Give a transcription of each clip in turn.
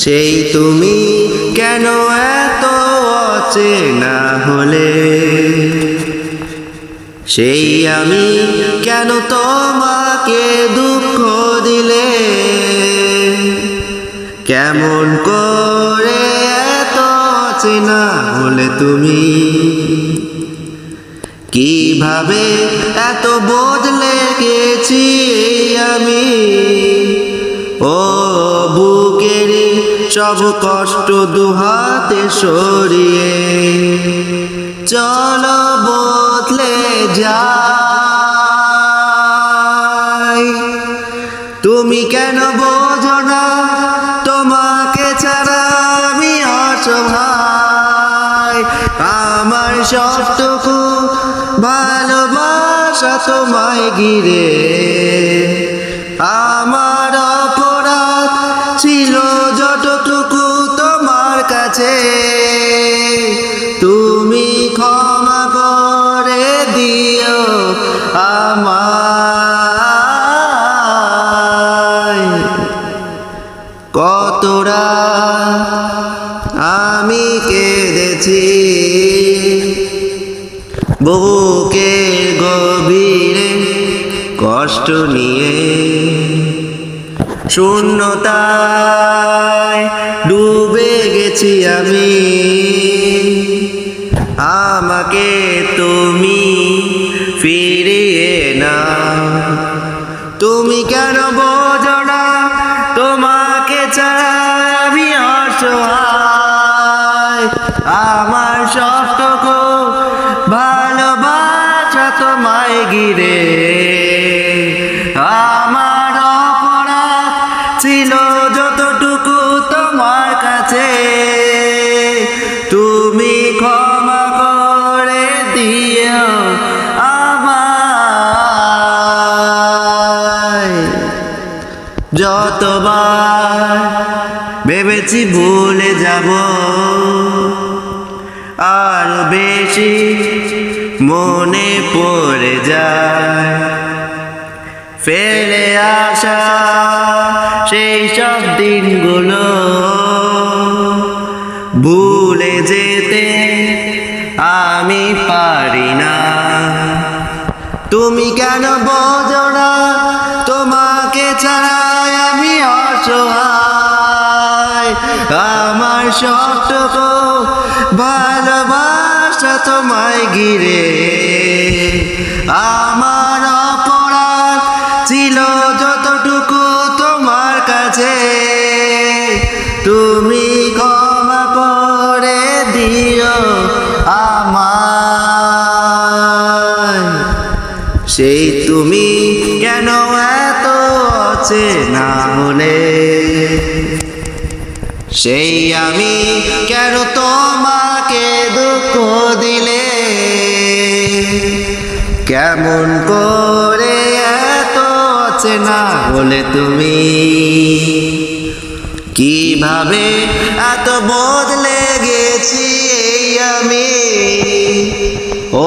সেই তুমি কেন এত অচেনা হলে, সেই আমি কেন তোমাকে দুঃখ দিলে, কেমন করে এত অচেনা হলে তুমি, কিভাবে এত বদলে গেছি আমি। ও বুকের সব কষ্ট দুহাতে সরিয়ে চলো বদলে যাই। তুমি কেন বোঝো না তোমাকে ছাড়া আমি অসহায়, আমার সবটুকু ভালোবাসা তোমায় ঘিরে, আমার অপরাধ ছিল যতটুকু তোমার কাছে, তুমি ক্ষমা করে দিও আমায়। কতটা আমি কেঁদেছি বুকের গভীরে কষ্ট নিয়ে, শূন্যতায় ডুবে গেছি আমি। আমাকে তুমি ফিরিয়ে নাও, তুমি কেন বোঝো না তোমাকে ছাড়া আমি অসহায়, আমার সবটুকু ভালোবাসা তোমায় ঘিরে, আমার অপরাধ ছিল যতটুকু তোমার কাছে, তুমি ক্ষমা করে দিও আমায়। যতবার ভেবেছি ভুলে যাব, আর বেশি মনে পড়ে যায় ফেলে আসা সেই সব দিনগুলো, ভুলে যেতে আমি পারি না। তুমি কেন বোঝো না তোমাকে ছাড়া আমি অসহায়, আমার সবটুকু ভালোবাসা তোমায় ঘিরে, আমার অপরাধ ছিল যতটুকু তোমার কাছে, তুমি ক্ষমা করে দিও আমায়। সেই তুমি কেন এত অচেনা হলে, সেই আমি কেন তোমাকে দুঃখ দিলে, কেমন করে এত অচেনা হলে তুমি, কিভাবে এত বদলে গেছি আমি।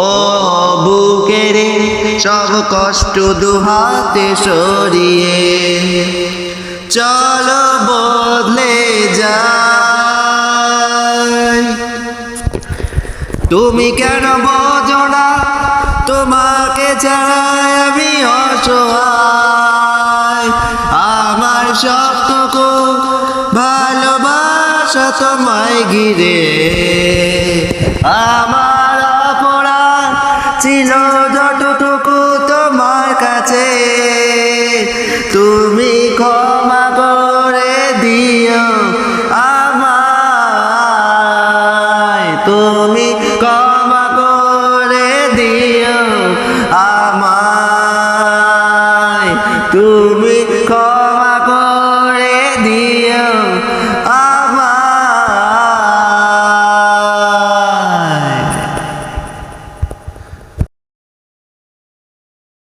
ও বুকের সব কষ্ট দুহাতে সরিয়ে চলো বদলে যাই। তুমি কেন বোঝো না তোমাকে ছাড়া আমি অসহায়, আমার সবটুকু ভালোবাসা তোমায় ঘিরে, আমার